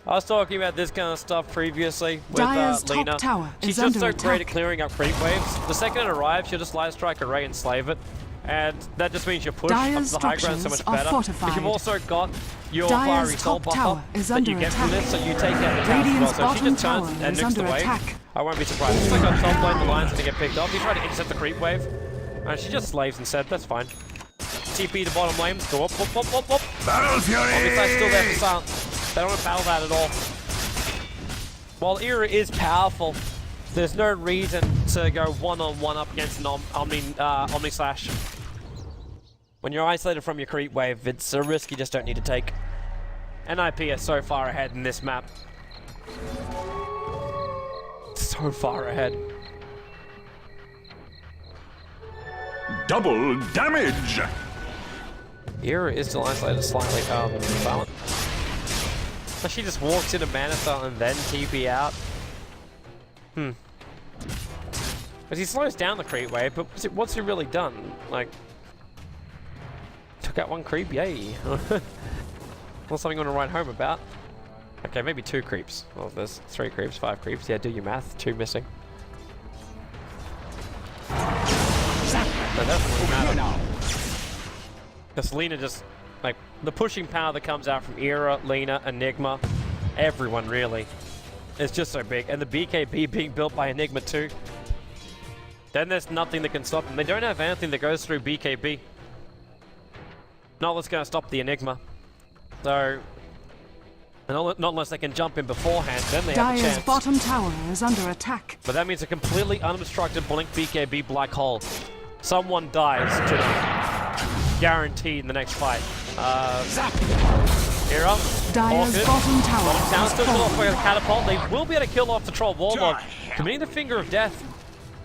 Speaker 1: I was talking about this kind of stuff previously with
Speaker 4: Dire's top
Speaker 1: Lina.
Speaker 4: tower
Speaker 1: She's
Speaker 4: is
Speaker 1: just
Speaker 4: under
Speaker 1: so great
Speaker 4: attack.
Speaker 1: at clearing up creep waves. The second it arrives, she'll just Light Strike Array and slave it. And that just means you push up
Speaker 4: Dire's
Speaker 1: to the high ground so much
Speaker 4: structures are
Speaker 1: better.
Speaker 4: fortified.
Speaker 1: But you've also got your
Speaker 4: Dire's
Speaker 1: Fiery Soul
Speaker 4: top
Speaker 1: buff
Speaker 4: tower
Speaker 1: up
Speaker 4: is
Speaker 1: that
Speaker 4: under
Speaker 1: you get from
Speaker 4: attack.
Speaker 1: this, so you take out the tower as
Speaker 4: Radiant's
Speaker 1: well. So if she
Speaker 4: bottom
Speaker 1: just turns
Speaker 4: tower
Speaker 1: and
Speaker 4: is
Speaker 1: nukes the
Speaker 4: under
Speaker 1: wave,
Speaker 4: attack.
Speaker 1: I won't be surprised. Just like on top lane, the Lion's gonna get picked off. He tried to intercept the creep wave, and she just slaves instead. That's fine. TP to bottom lane, go up, up, up, up, up.
Speaker 5: Battle Fury!
Speaker 1: Obviously, still there for silence. They don't want to battle that at all. While Era is powerful, there's no reason to go one-on-one up against an Omni Slash. When you're isolated from your creep wave, it's a risk you just don't need to take. NiP is so far ahead in this map. So far ahead.
Speaker 5: Double damage!
Speaker 1: Era is still isolated slightly. Silent. She just walks into Manasol and then TP out. Because he slows down the creep wave, but what's he really done? Like, took out one creep, yay. Not something you want to write home about. Okay, maybe 2 creeps. Well, there's 3 creeps, 5 creeps. Yeah, do your math. 2 missing. That doesn't really matter. Because Lena just, like, the pushing power that comes out from Era, Lena, Enigma, everyone really, is just so big. And the BKB being built by Enigma too. Then there's nothing that can stop them. They don't have anything that goes through BKB. Not what's going to stop the Enigma. So, not unless they can jump in beforehand, then they have a
Speaker 4: Dire's
Speaker 1: chance.
Speaker 4: bottom tower is under attack.
Speaker 1: But that means a completely unobstructed Blink BKB black hole. Someone dies tonight. Guaranteed in the next fight. Era.
Speaker 4: Dire's bottom tower
Speaker 1: Down
Speaker 4: has
Speaker 1: still kill off by
Speaker 4: fallen.
Speaker 1: the catapult. They will be able to kill off the Troll Warlord, committing the finger of death.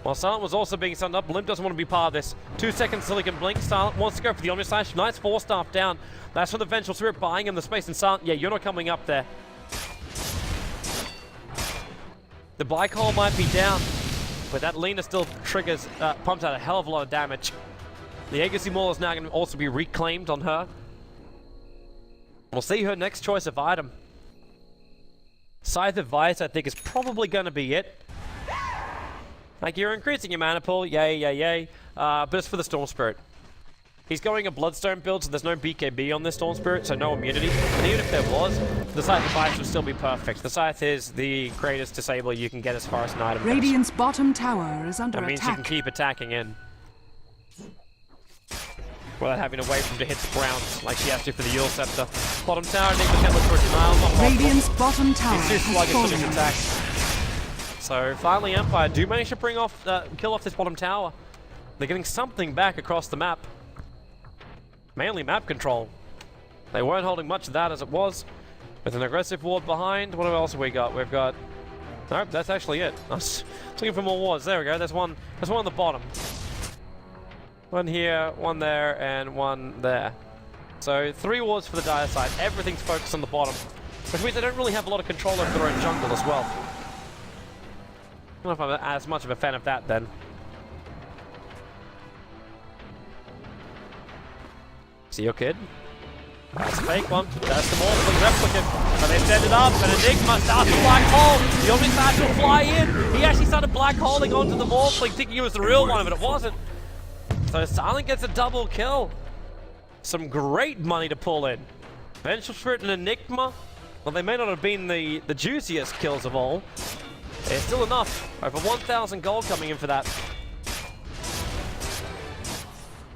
Speaker 1: While Silent was also being sunned up, Limp doesn't want to be part of this. 2 seconds till he can blink. Silent wants to go for the Omni Slash. Nice 4-staff down. That's for the Vengeful Spirit buying him the space. And Silent, yeah, you're not coming up there. The Black Hole might be down, but that Lena still triggers, pumps out a hell of a lot of damage. The Agassi Maul is now going to also be reclaimed on her. We'll see her next choice of item. Scythe of Vice, I think, is probably going to be it. Like, you're increasing your mana pool, yay, yay, yay. But it's for the Storm Spirit. He's going a Bloodstone build, so there's no BKB on this Storm Spirit, so no immunity. But even if there was, the Scythe of Vice would still be perfect. The Scythe is the greatest disabler you can get as far as an item goes.
Speaker 4: Radiant's bottom tower is under
Speaker 1: That means you
Speaker 4: attack.
Speaker 1: can keep attacking in. Without having to wait for him to hit the ground like she has to for the Yule Scepter. Bottom tower, Nick can look for denial. Not possible.
Speaker 4: Radiant's bottom tower
Speaker 1: He's too
Speaker 4: has
Speaker 1: sluggish for his
Speaker 4: fallen.
Speaker 1: attacks. So finally Empire do manage to bring off, kill off this bottom tower. They're getting something back across the map. Mainly map control. They weren't holding much of that as it was. With an aggressive ward behind, what else have we got? We've got... Nope, that's actually it. I was looking for more wards. There we go, there's one on the bottom. One here, one there, and one there. So 3 wards for the Dire side. Everything's focused on the bottom. Which means they don't really have a lot of control over their own jungle as well. I don't know if I'm as much of a fan of that then. See your kid? That's a fake one. That's the Morphling replicant. But they set it up, and Enigma starts a black hole. The Omni Slash will fly in. He actually started black holing onto the Morphling, thinking it was the real one, but it wasn't. So Silent gets a double kill. Some great money to pull in. Vengeful Spirit and Enigma. Well, they may not have been the juiciest kills of all. It's still enough. Over 1,000 gold coming in for that.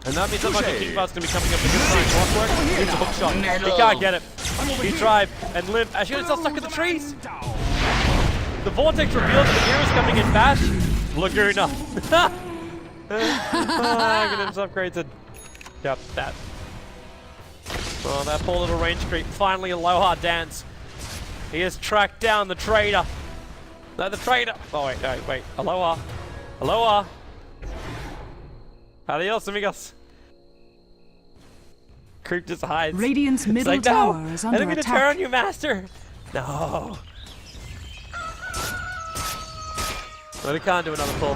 Speaker 1: And that means that my King Bud's going to be coming up with a good sign. Clockwork, it's a hook shot. He can't get it. He tried, and Limp, actually, it's still stuck in the trees. The Vortex reveals that the Era's coming in bash. Laguna. Aghanim's upgraded. Yep, that. Oh, that poor little range creep. Finally, Aloha dance. He has tracked down the trader. No, the trader. Oh, wait. Aloha. Aloha. Adios, amigos. Creep just hides.
Speaker 4: Radiant's
Speaker 1: It's
Speaker 4: middle
Speaker 1: like,
Speaker 4: tower
Speaker 1: no,
Speaker 4: is under
Speaker 1: enemy to
Speaker 4: attack.
Speaker 1: turn you, master. No. But he can't do another pull.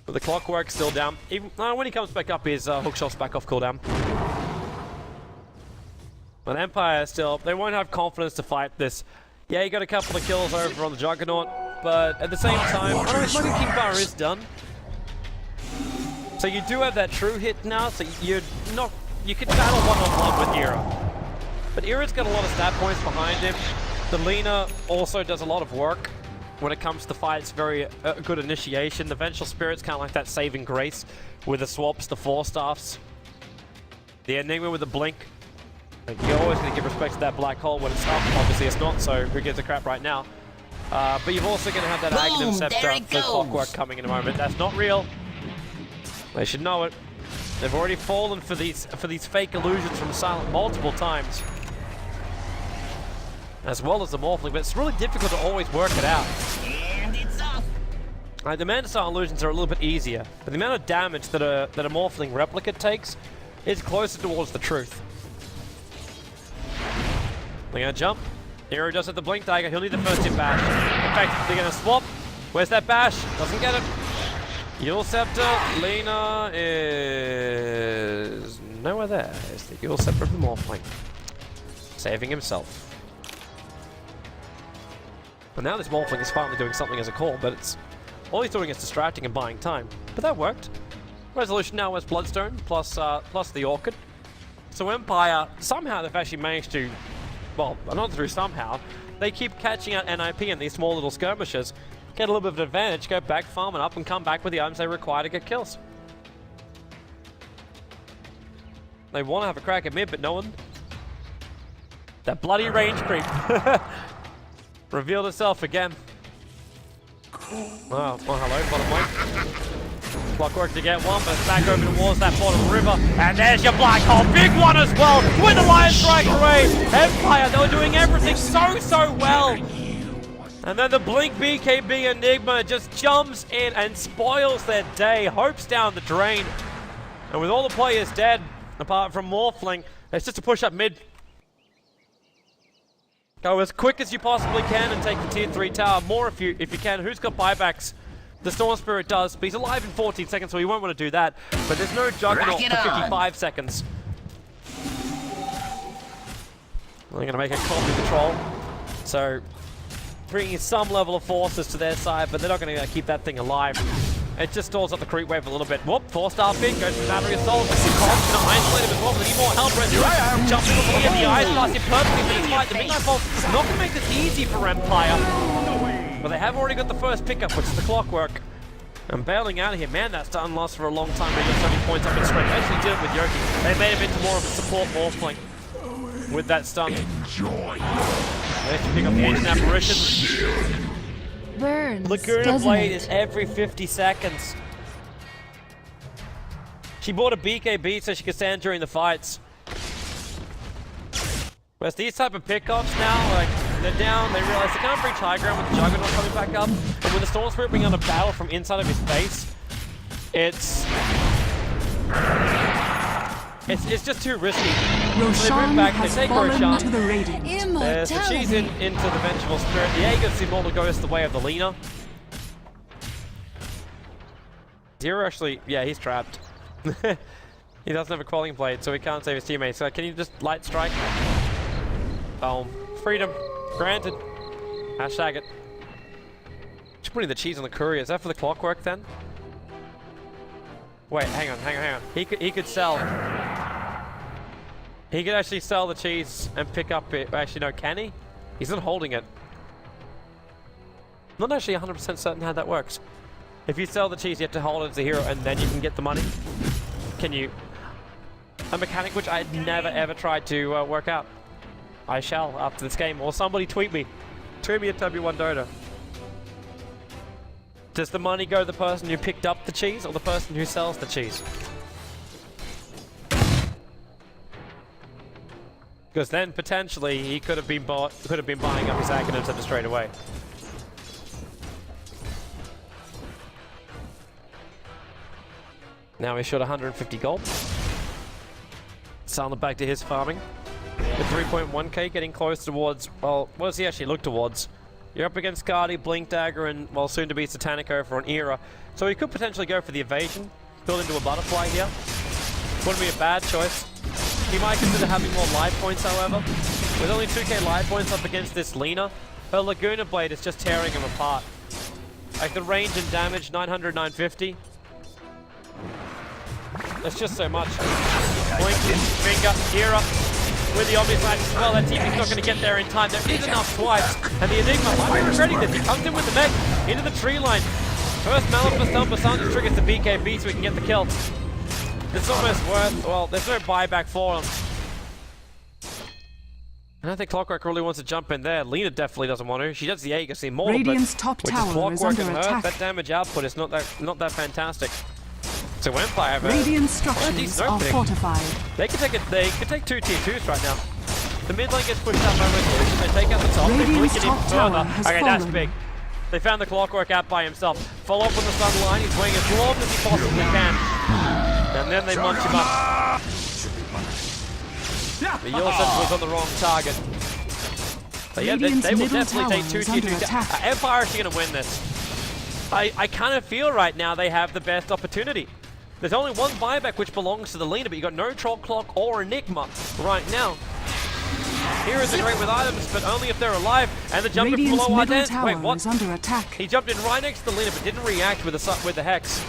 Speaker 1: But the Clockwork's still down. Even when he comes back up, his hookshot's back off cooldown. But Empire still, they won't have confidence to fight this. Yeah, you got a couple of kills over on the Juggernaut, but at the same time, I don't think King Bar is done. So you do have that true hit now, so you can battle one-on-one with Era. But Era's got a lot of stat points behind him. The Lena also does a lot of work when it comes to fights, very good initiation. The Vengeful Spirit's kind of like that saving grace with the swaps, the 4-staffs. The Enigma with the blink. Like, you're always going to give respect to that black hole when it's up. Obviously it's not, so who gives a crap right now. But you're also going to have that Aghanim Scepter for Clockwork coming in a moment. That's not real. They should know it. They've already fallen for these fake illusions from Silent multiple times. As well as the Morphling, but it's really difficult to always work it out.
Speaker 2: And it's off.
Speaker 1: The Mana Silent illusions are a little bit easier, but the amount of damage that a Morphling replicate takes is closer towards the truth. They're gonna jump. Hero does have the blink dagger. He'll need the first hit bash. In fact, they're gonna swap. Where's that bash? Doesn't get it. Yule Scepter. Lena is nowhere there. It's the Yule Scepter of the Morphling. Saving himself. But now this Morphling is finally doing something as a call, but it's All he's doing is distracting and buying time. But that worked. Resolution now has Bloodstone plus the Orchid. So Empire, somehow they've actually managed to, well, not through somehow, they keep catching out NiP in these small little skirmishes, get a little bit of an advantage, go back, farm it up, and come back with the items they require to get kills. They want to have a crack at mid, but no one. That bloody range creep revealed itself again. Well, hello, bottom lane. Clockwork to get one, but it's back over towards that bottom river. And there's your black hole. Big one as well with the Lion Strike away. Empire, they were doing everything so well. And then the Blink BKB Enigma just jumps in and spoils their day. Hopes down the drain. And with all the players dead, apart from Morphling, it's just to push up mid. Go as quick as you possibly can and take the tier 3 tower. More if you can. Who's got buybacks? The Storm Spirit does, but he's alive in 14 seconds, so he won't want to do that. But there's no Juggernaut for 55 seconds. They're going to make a copy patrol. So, bringing some level of forces to their side, but they're not going to keep that thing alive. It just stalls up the creep wave a little bit. Whoop, 4-star pick, goes for Battery Assault. Cogs gonna isolate him as well, but they need more help. Jumping over here, the Ice Blast, perfectly for this fight. The Midnight Bolt not gonna make this easy for Empire. But they have already got the first pickup, which is the Clockwork. And bailing out of here, man, that stun lasts for a long time. They got so many points up in strength. They actually did it with Yoki. They made him into more of a support Morphling with that stun. They have to pick up the Ancient Apparition.
Speaker 3: Burns,
Speaker 1: Laguna
Speaker 3: doesn't
Speaker 1: Blade
Speaker 3: it?
Speaker 1: is every 50 seconds. She bought a BKB so she could stand during the fights. Whereas these type of pickups now, like, they're down, they realize they can't breach high ground with the Juggernaut coming back up. And with the Storm Spirit being on a battle from inside of his base, it's just too risky.
Speaker 4: Roshan
Speaker 1: they
Speaker 4: has
Speaker 1: take
Speaker 4: fallen
Speaker 1: Roshan.
Speaker 4: to the Radiant.
Speaker 1: There's the cheese into the Vengeful Spirit. The Aegis Immortal goes the way of the Lina. Zero actually, yeah, he's trapped. He doesn't have a Quelling Blade, so he can't save his teammates. So can you just Light Strike? Boom. Freedom. Granted. Hashtag it. Just putting the cheese on the courier. Is that for the Clockwork then? Wait, hang on. He could sell. He could actually sell the cheese and pick up it. Actually, no, can he? He's not holding it. I'm not actually 100% certain how that works. If you sell the cheese, you have to hold it as a hero and then you can get the money. Can you? A mechanic which I had never ever tried to work out. I shall after this game, or somebody tweet me. Tweet me at W1Dota. Does the money go to the person who picked up the cheese or the person who sells the cheese? Because then potentially he could have been buying up his Aghanim's straight away. Now he's short 150 gold. Selling it back to his farming. With 3.1k getting close towards, well, what does he actually look towards? You're up against Guardi, Blink Dagger, and, well, soon to be Satanico for an era. So he could potentially go for the evasion, build into a butterfly here. Wouldn't be a bad choice. He might consider having more life points, however. With only 2k life points up against this Lina, her Laguna Blade is just tearing him apart. Like the range and damage, 900, 950. That's just so much. Blink, finger, Kira. With the obvious match as well, that TP's not going to get there in time. There is enough twice, and the Enigma might be regretting this. He comes in with the mech into the tree line. First Maleficent Stumper Sandra triggers the BKB so we can get the kill. It's almost worth, well, there's no buyback for him. I don't think Clockwork really wants to jump in there. Lina definitely doesn't want to. She does the Aegis Immortal,
Speaker 4: Radiant's
Speaker 1: but
Speaker 4: top
Speaker 1: with
Speaker 4: tower is
Speaker 1: Clockwork
Speaker 4: under
Speaker 1: and her,
Speaker 4: attack.
Speaker 1: that damage output is not that fantastic. So Empire have
Speaker 4: Radiant
Speaker 1: a
Speaker 4: structures
Speaker 1: decent
Speaker 4: are
Speaker 1: opening.
Speaker 4: fortified.
Speaker 1: They could take two tier 2s right now. The mid lane gets pushed out by Resolution. They take out the top. They
Speaker 4: Radiant's
Speaker 1: blink it in
Speaker 4: top tower
Speaker 1: further.
Speaker 4: has
Speaker 1: Okay, that's
Speaker 4: fallen.
Speaker 1: big. They found the Clockwork out by himself. Follow up on the stun line. He's waiting as long as he possibly can. And then they munch him up. The Yulsen was on the wrong target. But yeah, they will
Speaker 4: Radiant's
Speaker 1: definitely take
Speaker 4: middle
Speaker 1: two
Speaker 4: tower
Speaker 1: tier
Speaker 4: is
Speaker 1: 2s.
Speaker 4: under attack.
Speaker 1: Empire are actually going to win this. I kind of feel right now they have the best opportunity. There's only one buyback which belongs to the Lina, but you got no Troll Clock or Enigma right now. Heroes are great with items, but only if they're alive. And the jump from
Speaker 4: Radiant's
Speaker 1: below our
Speaker 4: middle
Speaker 1: dance.
Speaker 4: tower
Speaker 1: Wait, what?
Speaker 4: is under attack.
Speaker 1: He jumped in right next to the Lina, but didn't react with the Hex.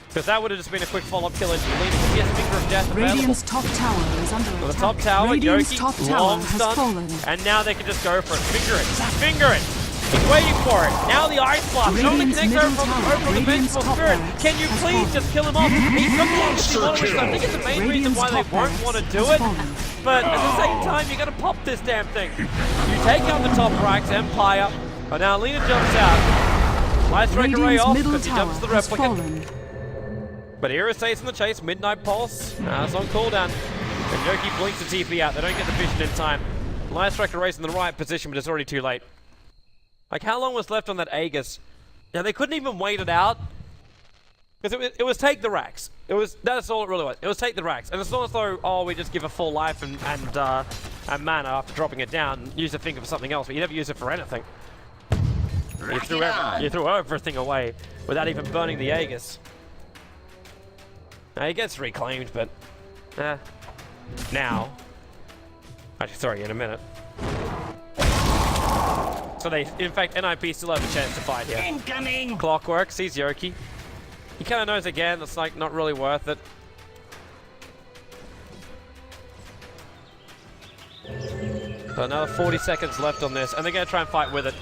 Speaker 1: Because that would have just been a quick follow-up kill into the Lina. He has Finger of Death available.
Speaker 4: Radiant's top tower is under
Speaker 1: So
Speaker 4: attack.
Speaker 1: the top tower,
Speaker 4: Radiant's
Speaker 1: Yoki,
Speaker 4: top tower
Speaker 1: long
Speaker 4: has
Speaker 1: stun,
Speaker 4: fallen.
Speaker 1: and now they can just go for it. Finger it. Finger it. He's waiting for it. Now the Ice Blast. It only
Speaker 4: Radiant's
Speaker 1: connects over
Speaker 4: middle
Speaker 1: from
Speaker 4: tower,
Speaker 1: the
Speaker 4: Radiant's
Speaker 1: Vengeful
Speaker 4: top
Speaker 1: Spirit.
Speaker 4: barracks
Speaker 1: Can you
Speaker 4: has
Speaker 1: please
Speaker 4: fallen.
Speaker 1: just kill him off? He's got the opportunity, which I think is the main reason
Speaker 4: Radiant's
Speaker 1: why they
Speaker 4: top
Speaker 1: won't
Speaker 4: barracks
Speaker 1: want to do
Speaker 4: has
Speaker 1: it.
Speaker 4: fallen.
Speaker 1: But at the same time, you got to pop this damn thing. You take out the top racks, Empire. And now Lina jumps out. Nice strike array
Speaker 4: Radiant's
Speaker 1: off
Speaker 4: middle
Speaker 1: because he jumps
Speaker 4: tower
Speaker 1: the
Speaker 4: has
Speaker 1: replicant.
Speaker 4: fallen.
Speaker 1: But Era stays in the chase, Midnight Pulse, it's on cooldown. And Yoki blinks the TP out, they don't get the vision in time. Light Striker race in the right position, but it's already too late. Like, how long was left on that Aegis? Now, they couldn't even wait it out. Because it was take the racks. That's all it really was. It was take the racks. And it's not as though, oh, we just give a full life and mana after dropping it down and use the finger for something else, but you never use it for anything. You threw everything away without even burning the Aegis. Now, he gets reclaimed, but now. Actually, sorry, in a minute. So they, in fact, NiP still have a chance to fight here.
Speaker 2: Incoming!
Speaker 1: Clockwork sees Yoki. He kind of knows again that's like not really worth it. So another 40 seconds left on this, and they're going to try and fight with it.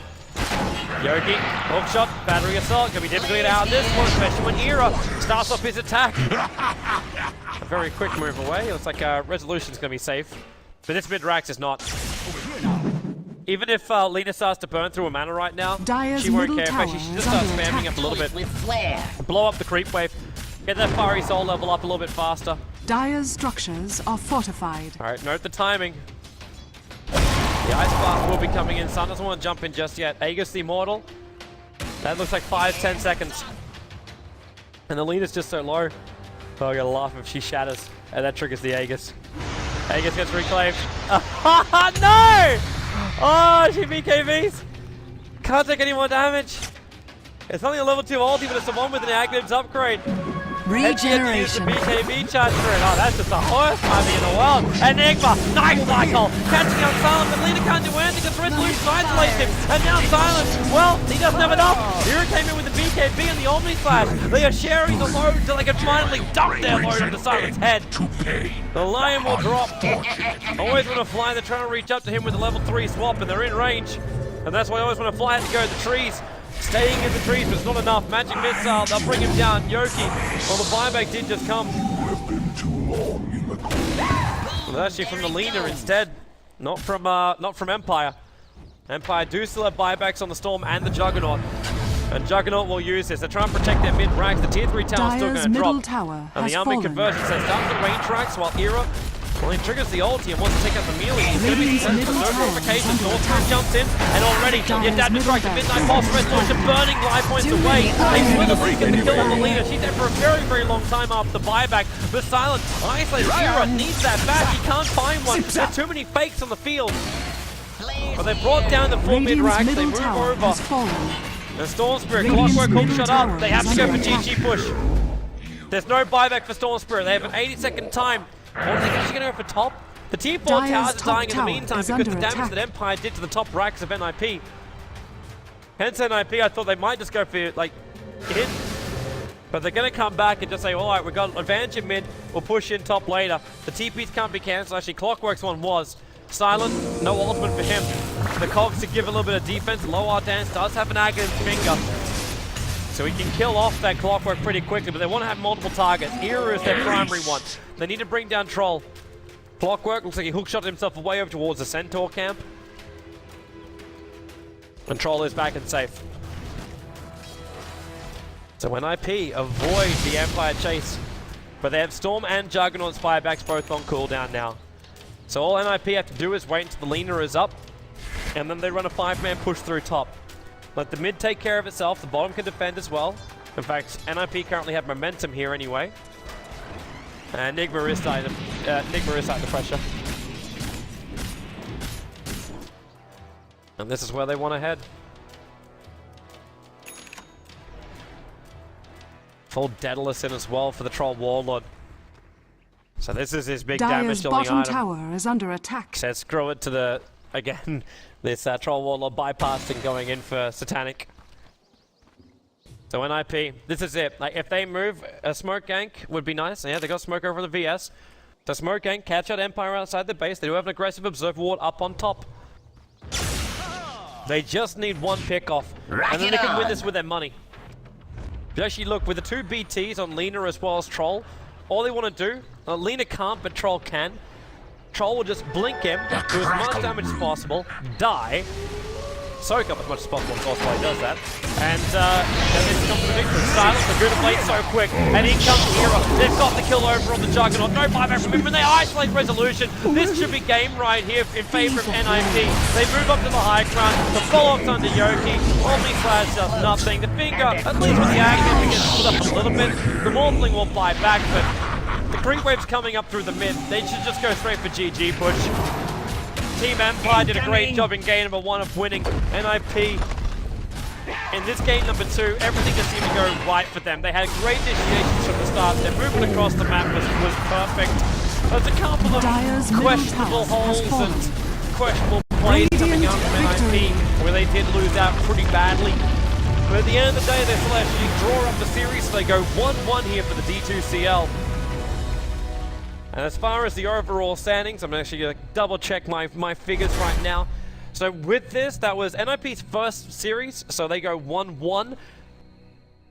Speaker 1: Yoki, hook shot, battery assault. Gonna be difficult to get out of this one, especially when Era starts off his attack. A very quick move away. Looks like Resolution's gonna be safe. But this mid-rax is not. Even if Lina starts to burn through a mana right now,
Speaker 4: Dire's
Speaker 1: she won't
Speaker 4: middle
Speaker 1: care. In fact, she
Speaker 4: tower
Speaker 1: should
Speaker 4: is
Speaker 1: just start
Speaker 4: under
Speaker 1: spamming
Speaker 4: attack.
Speaker 1: up a little bit.
Speaker 2: With flair.
Speaker 1: Blow up the creep wave. Get that fiery soul level up a little bit faster.
Speaker 4: Dire's structures are fortified.
Speaker 1: Alright, note the timing. The Ice Blast will be coming in. Sun doesn't want to jump in just yet. Aegis the Immortal. That looks like 5-10 seconds. And the lead is just so low. Oh, I gotta laugh if she shatters. And that triggers the Aegis. Aegis gets reclaimed. No! Oh, she BKBs. Can't take any more damage. It's only a level 2 ulti, but it's the one with an Agnib's upgrade.
Speaker 3: Regeneration.
Speaker 1: The BKB charge for it. Oh, that's just the worst timing in the world. Enigma, Night Cycle, catching out Silent, but Lina can't do anything because Resolution isolates him. And now Silent, well, he doesn't have enough. Hero came in with the BKB and the Omni Slash. They are sharing the load until they can finally dump their load onto Silent's head. The Lion will drop. Always want to fly, they're trying to reach up to him with a level 3 swap, and they're in range. And that's why I always want to fly to go to the trees. Staying in the trees, but it's not enough. Magic Missile, they'll bring him down. Yoki, well, the buyback did just come. Well, actually from the Lina instead, not from Empire. Empire do still have buybacks on the Storm and the Juggernaut. And Juggernaut will use this. They're trying to protect their mid-ranks. The tier 3 tower's still
Speaker 4: Dire's
Speaker 1: going to
Speaker 4: middle
Speaker 1: drop.
Speaker 4: tower
Speaker 1: And
Speaker 4: has
Speaker 1: the army
Speaker 4: fallen.
Speaker 1: conversion says down the range racks while Era, well, he triggers the ulti and wants to take out the melee. He's going to be
Speaker 4: Radiant's
Speaker 1: successful.
Speaker 4: middle
Speaker 1: No
Speaker 4: tower
Speaker 1: provocation.
Speaker 4: is under
Speaker 1: Northman
Speaker 4: attack.
Speaker 1: jumps in, and already
Speaker 4: Dire's
Speaker 1: your dad to strike the
Speaker 4: middle
Speaker 1: Midnight
Speaker 4: barracks
Speaker 1: Pulse.
Speaker 4: has
Speaker 1: Resolution
Speaker 4: fallen.
Speaker 1: burning life points
Speaker 3: Too
Speaker 1: away.
Speaker 3: many
Speaker 1: They
Speaker 3: eyes.
Speaker 1: will get the kill on the leader. She's there for a very, very long time after the buyback. But Silent, isolated Era needs that back. He can't find one. There's too many fakes on the field. But they brought down the 4
Speaker 4: Radiant's
Speaker 1: mid-racks. They
Speaker 4: middle
Speaker 1: move
Speaker 4: tower
Speaker 1: over.
Speaker 4: has fallen.
Speaker 1: And Storm Spirit,
Speaker 4: Radiant's
Speaker 1: Clockwork hook
Speaker 4: middle
Speaker 1: shut up.
Speaker 4: tower
Speaker 1: They have
Speaker 4: is
Speaker 1: to go for
Speaker 4: under
Speaker 1: GG
Speaker 4: attack.
Speaker 1: push. There's no buyback for Storm Spirit. They have an 80-second time. Or are they actually going to go for top? The T4
Speaker 4: Dire's
Speaker 1: towers are
Speaker 4: top
Speaker 1: dying in the
Speaker 4: tower
Speaker 1: meantime
Speaker 4: is
Speaker 1: because the
Speaker 4: under
Speaker 1: damage
Speaker 4: attack.
Speaker 1: that Empire did to the top racks of NiP. Hence NiP, I thought they might just go for, like, in. But they're going to come back and just say, alright, we've got advantage in mid, we'll push in top later. The TPs can't be cancelled. Actually, Clockwork's one was. Silent, no ultimate for him. The Cogs to give a little bit of defense. Low Art Dance does have an Aghanim finger. So he can kill off that Clockwork pretty quickly, but they want to have multiple targets. Era is their primary one. They need to bring down Troll. Clockwork looks like he hookshot himself away over towards the Centaur camp. And Troll is back and safe. So NiP avoid the Empire chase. But they have Storm and Juggernaut's buybacks both on cooldown now. So all NiP have to do is wait until the Lina is up. And then they run a 5-man push through top. Let the mid take care of itself. The bottom can defend as well. In fact, NiP currently have momentum here anyway. And Enigma is starting the pressure. And this is where they want to head. Full Daedalus in as well for the Troll Warlord. So this is his big damage
Speaker 4: Dire's
Speaker 1: dealing
Speaker 4: bottom
Speaker 1: item.
Speaker 4: tower is under attack.
Speaker 1: Says screw it to the, again, this Troll Warlord bypassing going in for Satanic. So NiP, this is it. Like, if they move, a smoke gank would be nice. Yeah, they got smoke over the VS. So smoke gank, catch out Empire outside the base. They do have an aggressive observer ward up on top. They just need one pick off, and then they can win this with their money. If you actually look, with the two BTs on Lina as well as Troll, all they want to do, Lina can't, but Troll can. Troll will just blink him, do as much damage as possible, die, soak up as much as possible, of course, while he does that. And then they come to the victory. Silence, the good blade so quick, and in comes Hero. They've got the kill over on the Juggernaut. No buyback from him, and they isolate Resolution. This should be game right here in favor of NiP. They move up to the high ground. The follow-ups under Yoki. Omni Slash does nothing. The finger, at least with the action, gets split up a little bit. The Morphling will buy back, but the creep wave's coming up through the mid. They should just go straight for GG push. Team Empire did a great job in game number 1 of winning. NiP, in this game number 2, everything just seemed to go right for them. They had great initiations from the start. Their movement across the map was perfect. There's a couple of
Speaker 4: Dire's middle
Speaker 1: questionable
Speaker 4: tower has
Speaker 1: holes
Speaker 4: fallen.
Speaker 1: and questionable plays coming out from
Speaker 4: Victory.
Speaker 1: NiP, where they did lose out pretty badly. But at the end of the day, they still actually draw up the series, so they go 1-1 here for the D2CL. And as far as the overall standings, I'm actually going to double check my figures right now. So with this, that was NiP's first series, so they go 1-1.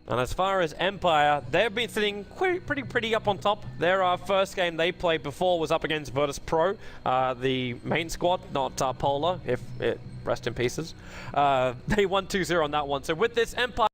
Speaker 1: And as far as Empire, they've been sitting pretty up on top. Their first game they played before was up against Virtus Pro, the main squad, not Polar, if it rest in pieces. They won 2-0 on that one. So with this, Empire